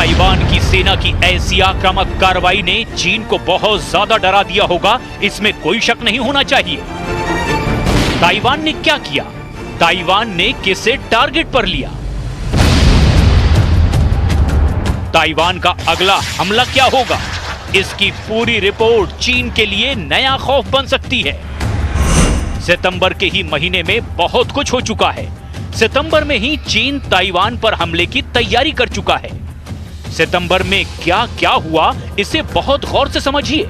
Taiwan की सेना की ऐसी आक्रामक कार्रवाई ने चीन को बहुत ज्यादा डरा दिया होगा, इसमें कोई शक नहीं होना चाहिए। ताइवान ने क्या किया? ताइवान ने किसे टारगेट पर लिया? ताइवान का अगला हमला क्या होगा? इसकी पूरी रिपोर्ट चीन के लिए नया खौफ बन सकती है। सितंबर के ही महीने में बहुत कुछ हो चुका है। सितंबर में ही चीन ताइवान पर हमले की तैयारी कर चुका है। सितंबर में क्या क्या हुआ, इसे बहुत गौर से समझिए।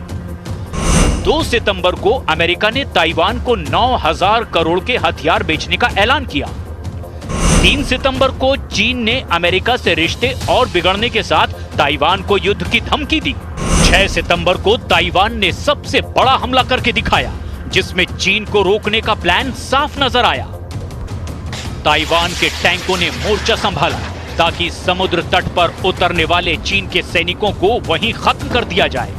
2 सितंबर को अमेरिका ने ताइवान को 9,000 करोड़ के हथियार बेचने का ऐलान किया। 3 सितंबर को चीन ने अमेरिका से रिश्ते और बिगड़ने के साथ ताइवान को युद्ध की धमकी दी। 6 सितंबर को ताइवान ने सबसे बड़ा हमला करके दिखाया, जिसमें चीन को रोकने का प्लान साफ नजर आया। ताइवान के टैंकों ने मोर्चा संभाला ताकि समुद्र तट पर उतरने वाले चीन के सैनिकों को वहीं खत्म कर दिया जाए।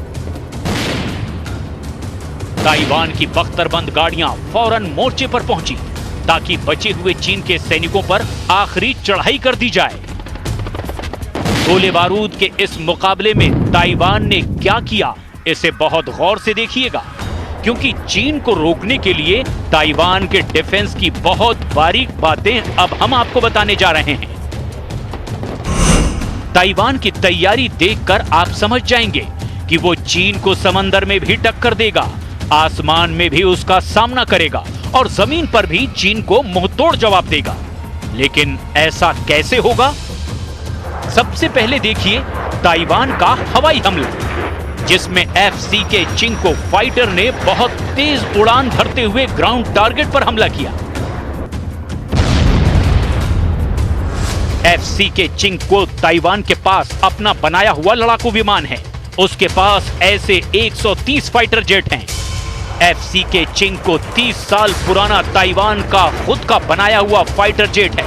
ताइवान की बख्तरबंद गाड़ियां फौरन मोर्चे पर पहुंची ताकि बचे हुए चीन के सैनिकों पर आखिरी चढ़ाई कर दी जाए। गोले बारूद के इस मुकाबले में ताइवान ने क्या किया, इसे बहुत गौर से देखिएगा, क्योंकि चीन को रोकने के लिए ताइवान के डिफेंस की बहुत बारीक बातें अब हम आपको बताने जा रहे हैं। ताइवान की तैयारी देखकर आप समझ जाएंगे कि वो चीन को समंदर में भी टक्कर देगा, आसमान में भी उसका सामना करेगा और जमीन पर भी चीन को मुंहतोड़ जवाब देगा। लेकिन ऐसा कैसे होगा? सबसे पहले देखिए ताइवान का हवाई हमला, जिसमें FC-के चिंको फाइटर ने बहुत तेज उड़ान भरते हुए ग्राउंड टारगेट पर हमला किया। FC-के चिंको ताइवान के पास अपना बनाया हुआ लड़ाकू विमान है। उसके पास ऐसे 130 फाइटर जेट हैं। FC-के चिंको 30 साल पुराना ताइवान का खुद का बनाया हुआ फाइटर जेट है।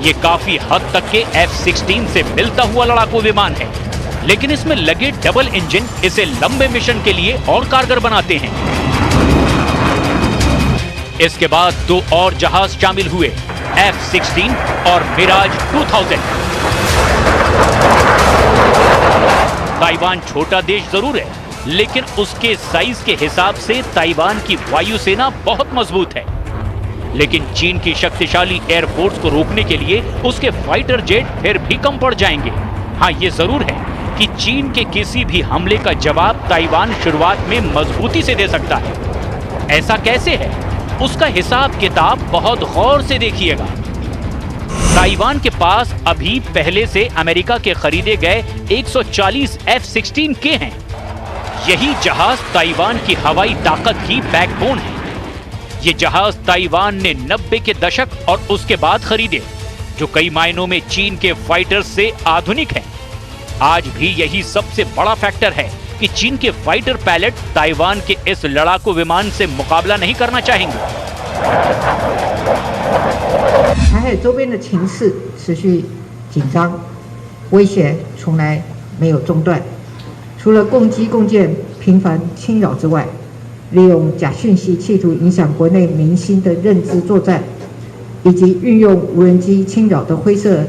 ये काफी हद तक के F-16 से मिलता हुआ लड़ाकू विमान है, लेकिन इसमें लगे डबल इंजन इसे लंबे मिशन के लिए और कारगर बनाते हैं। इसके बाद 2 और जहाज शामिल हुए, F-16 और मिराज 2000। ताइवान छोटा देश जरूर है, लेकिन उसके साइज के हिसाब से ताइवान की वायुसेना बहुत मजबूत है। लेकिन चीन की शक्तिशाली एयरफोर्स को रोकने के लिए उसके फाइटर जेट फिर भी कम पड़ जाएंगे। हाँ, ये जरूर है कि चीन के किसी भी हमले का जवाब ताइवान शुरुआत में मजबूती से दे सकता है। ऐसा कैसे है, उसका हिसाब किताब बहुत गौर से देखिएगा। ताइवान के पास अभी पहले से अमेरिका के खरीदे गए 140 F-16 के हैं। यही जहाज ताइवान की हवाई ताकत की बैकबोन है। ये जहाज ताइवान ने 90 के दशक और उसके बाद खरीदे, जो कई मायनों में चीन के फाइटर्स से आधुनिक हैं। आज भी यही सबसे बड़ा फैक्टर है कि चीन के फाइटर पायलट ताइवान के इस लड़ाकू विमान से मुकाबला नहीं करना चाहेंगे। 台海周边的情势持续紧张，威胁从来没有中断。除了共机共建频繁侵扰之外，利用假讯息企图影响国内民心的认知作战，以及运用无人机侵扰的灰色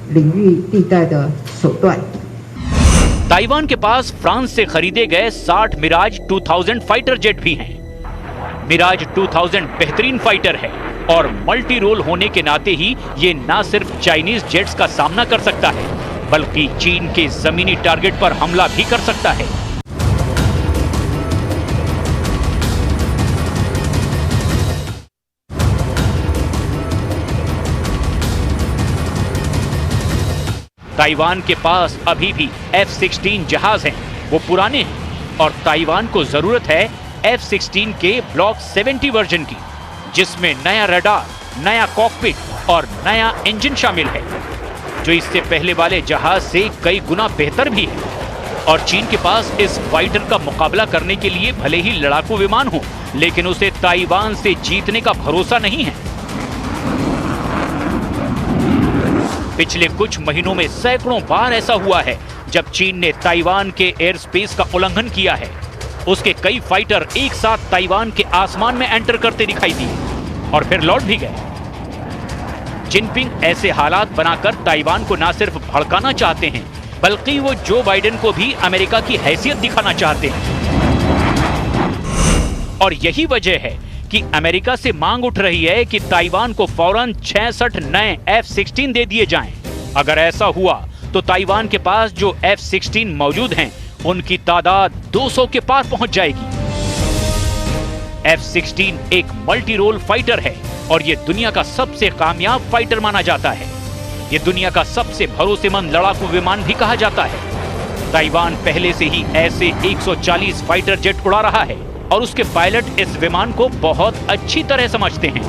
领域地带的手段。 ताइवान के पास फ्रांस से खरीदे गए 60 मिराज 2000 फाइटर जेट भी हैं। मिराज 2000 बेहतरीन फाइटर है और मल्टी रोल होने के नाते ही ये ना सिर्फ चाइनीज जेट्स का सामना कर सकता है, बल्कि चीन के जमीनी टारगेट पर हमला भी कर सकता है। ताइवान के पास अभी भी F-16 जहाज हैं, वो पुराने हैं और ताइवान को जरूरत है F-16 के ब्लॉक 70 वर्जन की, जिसमें नया रडार, नया कॉकपिट और नया इंजन शामिल है, जो इससे पहले वाले जहाज से कई गुना बेहतर भी है। और चीन के पास इस फाइटर का मुकाबला करने के लिए भले ही लड़ाकू विमान हो, लेकिन उसे ताइवान से जीतने का भरोसा नहीं है। पिछले कुछ महीनों में सैकड़ों बार ऐसा हुआ है जब चीन ने ताइवान के एयर स्पेस का उल्लंघन किया है। उसके कई फाइटर एक साथ ताइवान के आसमान में एंटर करते दिखाई दिए और फिर लौट भी गए। जिनपिंग ऐसे हालात बनाकर ताइवान को न सिर्फ भड़काना चाहते हैं, बल्कि वो जो बाइडेन को भी अमेरिका की हैसियत दिखाना चाहते हैं। और यही वजह है कि अमेरिका से मांग उठ रही है कि ताइवान को फौरन 66 नए F-16 दे दिए जाएं। अगर ऐसा हुआ तो ताइवान के पास जो F-16 मौजूद हैं, उनकी तादाद 200 के पार पहुंच जाएगी। F-16 एक मल्टी रोल फाइटर है और ये दुनिया का सबसे कामयाब फाइटर माना जाता है। ये दुनिया का सबसे भरोसेमंद लड़ाकू विमान भी कहा जाता है। ताइवान पहले से ही ऐसे 140 फाइटर जेट उड़ा रहा है और उसके पायलट इस विमान को बहुत अच्छी तरह समझते हैं।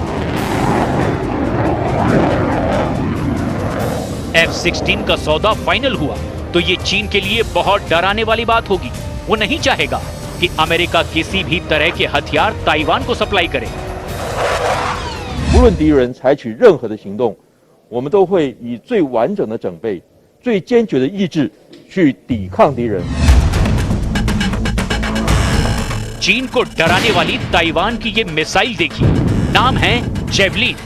F-16 का सौदा फाइनल हुआ तो ये चीन के लिए बहुत डराने वाली बात होगी। वो नहीं चाहेगा कि अमेरिका किसी भी तरह के हथियार ताइवान को सप्लाई करे। 无论敌人采取任何的行动，我们都会以最完整的准备、最坚决的意志去抵抗敌人。 चीन को डराने वाली ताइवान की ये मिसाइल देखिए, नाम है जेवलिन।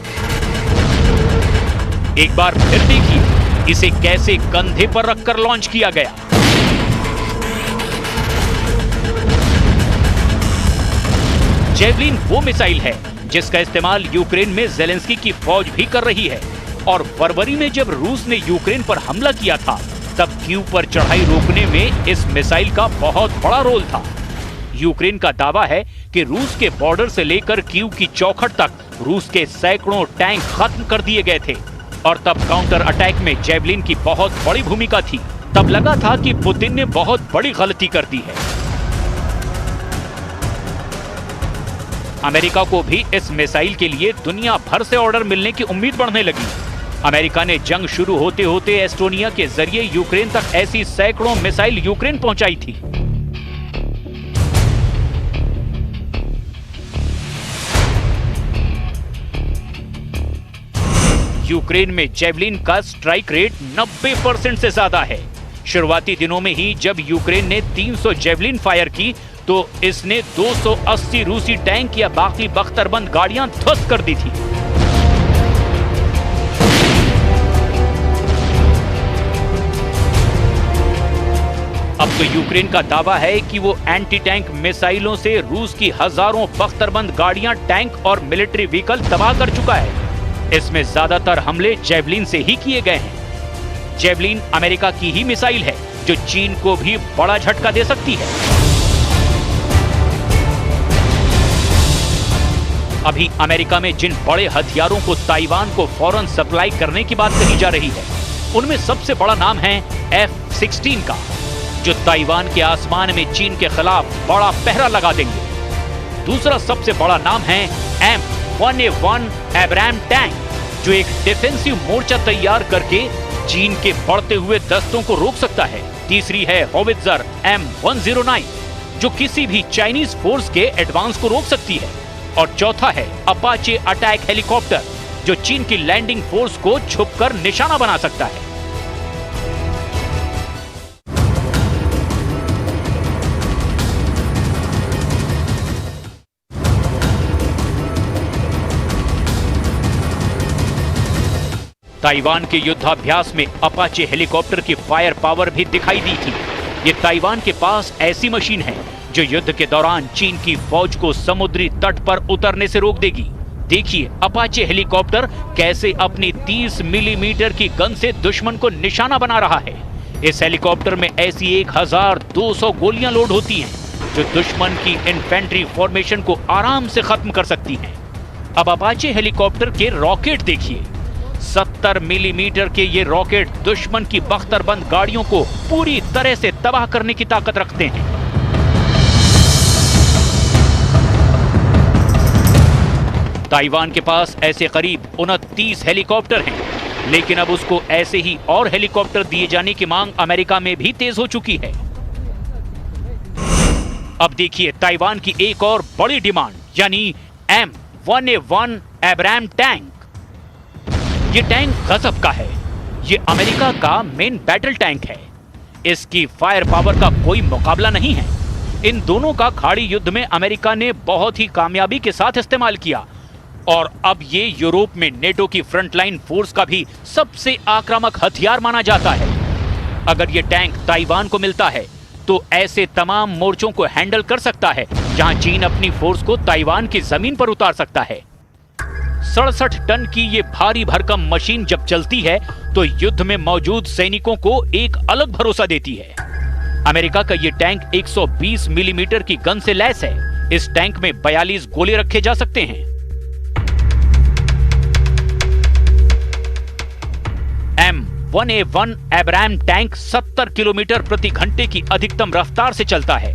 एक बार फिर देखिए इसे कैसे कंधे पर रखकर लॉन्च किया गया। जेवलिन वो मिसाइल है जिसका इस्तेमाल यूक्रेन में ज़ेलेंस्की की फौज भी कर रही है। और फरवरी में जब रूस ने यूक्रेन पर हमला किया था, तब कीव पर चढ़ाई रोकने में इस मिसाइल का बहुत बड़ा रोल था। यूक्रेन का दावा है कि रूस के बॉर्डर से लेकर कीव की चौखट तक रूस के सैकड़ों टैंक खत्म कर दिए गए थे और तब काउंटर अटैक में जेवलिन की बहुत बड़ी भूमिका थी। तब लगा था कि पुतिन ने बहुत बड़ी गलती कर दी है। अमेरिका को भी इस मिसाइल के लिए दुनिया भर से ऑर्डर मिलने की उम्मीद बढ़ने लगी। अमेरिका ने जंग शुरू होते होते एस्टोनिया के जरिए यूक्रेन तक ऐसी सैकड़ों मिसाइल यूक्रेन पहुंचाई थी। यूक्रेन में जेवलिन का स्ट्राइक रेट 90% से ज्यादा है। शुरुआती दिनों में ही जब यूक्रेन ने 300 जेवलिन फायर की तो इसने 280 रूसी टैंक या बाकी बख्तरबंद गाड़ियां ध्वस्त कर दी थी। अब तो यूक्रेन का दावा है कि वो एंटी टैंक मिसाइलों से रूस की हजारों बख्तरबंद गाड़ियां, टैंक और मिलिट्री व्हीकल तबाह कर चुका है। इसमें ज्यादातर हमले जेवलिन से ही किए गए हैं। जेवलिन अमेरिका की ही मिसाइल है जो चीन को भी बड़ा झटका दे सकती है। अभी अमेरिका में जिन बड़े हथियारों को ताइवान को फौरन सप्लाई करने की बात कही जा रही है, उनमें सबसे बड़ा नाम है F-16 का, जो ताइवान के आसमान में चीन के खिलाफ बड़ा पहरा लगा देंगे। दूसरा सबसे बड़ा नाम है M1A1 एब्राम टैंक, जो एक डिफेंसिव मोर्चा तैयार करके चीन के बढ़ते हुए दस्तों को रोक सकता है। तीसरी है होवित्जर M109, जो किसी भी चाइनीज फोर्स के एडवांस को रोक सकती है। और चौथा है अपाचे अटैक हेलीकॉप्टर, जो चीन की लैंडिंग फोर्स को छुपकर निशाना बना सकता है। ताइवान के युद्धाभ्यास में अपाचे हेलीकॉप्टर की फायर पावर भी दिखाई दी थी। ये ताइवान के पास ऐसी मशीन है जो युद्ध के दौरान चीन की फौज को समुद्री तट पर उतरने से रोक देगी। देखिए अपाचे हेलीकॉप्टर कैसे अपनी 30 मिलीमीटर की गन से दुश्मन को निशाना बना रहा है। इस हेलीकॉप्टर में ऐसी 1200 गोलियां लोड होती हैं, जो दुश्मन की इन्फेंट्री फॉर्मेशन को आराम से खत्म कर सकती हैं। अब अपाचे हेलीकॉप्टर के रॉकेट देखिए। 70 मिलीमीटर के ये रॉकेट दुश्मन की बख्तरबंद गाड़ियों को पूरी तरह से तबाह करने की ताकत रखते हैं। ताइवान के पास ऐसे करीब 29 हेलीकॉप्टर हैं, लेकिन अब उसको ऐसे ही और हेलीकॉप्टर दिए जाने की मांग अमेरिका में भी तेज हो चुकी है। अब देखिए ताइवान की एक और बड़ी डिमांड, यानी M1A1 एब्राम टैंक। ये टैंक गजब का है। ये अमेरिका का मेन बैटल टैंक है। इसकी फायर पावर का कोई मुकाबला नहीं है। इन दोनों का खाड़ी युद्ध में अमेरिका ने बहुत ही कामयाबी के साथ इस्तेमाल किया और अब ये यूरोप में नेटो की फ्रंटलाइन फोर्स का भी सबसे आक्रामक हथियार माना जाता है। अगर ये टैंक ताइवान को मिलता है तो ऐसे तमाम मोर्चों को हैंडल कर सकता है जहां चीन अपनी फोर्स को ताइवान की जमीन पर उतार सकता है। 67 टन की ये भारी भरकम मशीन जब चलती है तो युद्ध में मौजूद सैनिकों को एक अलग भरोसा देती है। अमेरिका का ये टैंक 120 मिलीमीटर की गन से लैस है। इस टैंक में 42 गोले रखे जा सकते हैं। M1A1 एब्राम टैंक 70 किलोमीटर प्रति घंटे की अधिकतम रफ्तार से चलता है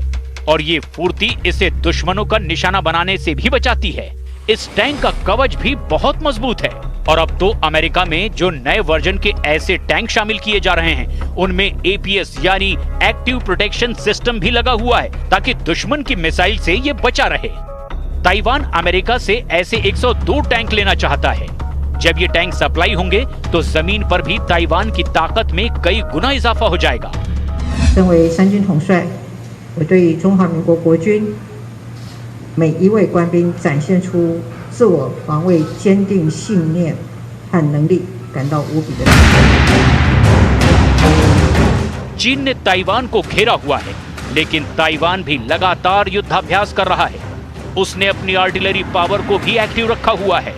और ये फुर्ती इसे दुश्मनों का निशाना बनाने से भी बचाती है। इस टैंक का कवच भी बहुत मजबूत है और अब तो अमेरिका में जो नए वर्जन के ऐसे टैंक शामिल किए जा रहे हैं उनमें APS यानी एक्टिव प्रोटेक्शन सिस्टम भी लगा हुआ है ताकि दुश्मन की मिसाइल से ये बचा रहे। ताइवान अमेरिका से ऐसे 102 टैंक लेना चाहता है। जब ये टैंक सप्लाई होंगे तो जमीन पर भी ताइवान की ताकत में कई गुना इजाफा हो जाएगा। 身为三军统帅，我对中华民国国军每一位官兵展现出自我防卫坚定信念和能力感到无比的自豪。 चीन ने ताइवान को घेरा हुआ है, लेकिन ताइवान भी लगातार युद्धाभ्यास कर रहा है। उसने अपनी आर्टिलरी पावर को भी एक्टिव रखा हुआ है।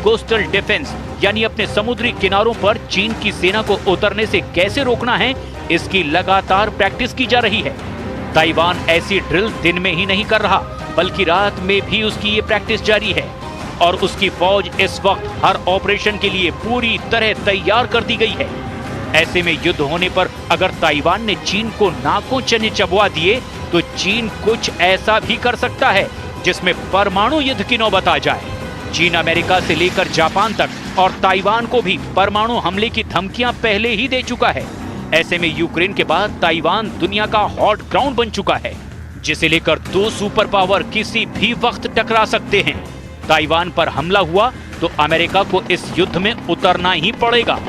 कोस्टल डिफेंस यानी अपने समुद्री किनारों पर चीन की सेना को उतरने से कैसे रोकना है, इसकी लगातार प्रैक्टिस की जा रही है। ताइवान ऐसी ड्रिल दिन में ही नहीं कर रहा, बल्कि रात में भी उसकी ये प्रैक्टिस जारी है और उसकी फौज इस वक्त हर ऑपरेशन के लिए पूरी तरह तैयार कर दी गई है। ऐसे में युद्ध होने पर अगर ताइवान ने चीन को नाकों चने चबवा दिए तो चीन कुछ ऐसा भी कर सकता है जिसमें परमाणु युद्ध की नौबत आ जाए। चीन अमेरिका से लेकर जापान तक और ताइवान को भी परमाणु हमले की धमकियां पहले ही दे चुका है। ऐसे में यूक्रेन के बाद ताइवान दुनिया का हॉट ग्राउंड बन चुका है, जिसे लेकर दो सुपर पावर किसी भी वक्त टकरा सकते हैं। ताइवान पर हमला हुआ तो अमेरिका को इस युद्ध में उतरना ही पड़ेगा।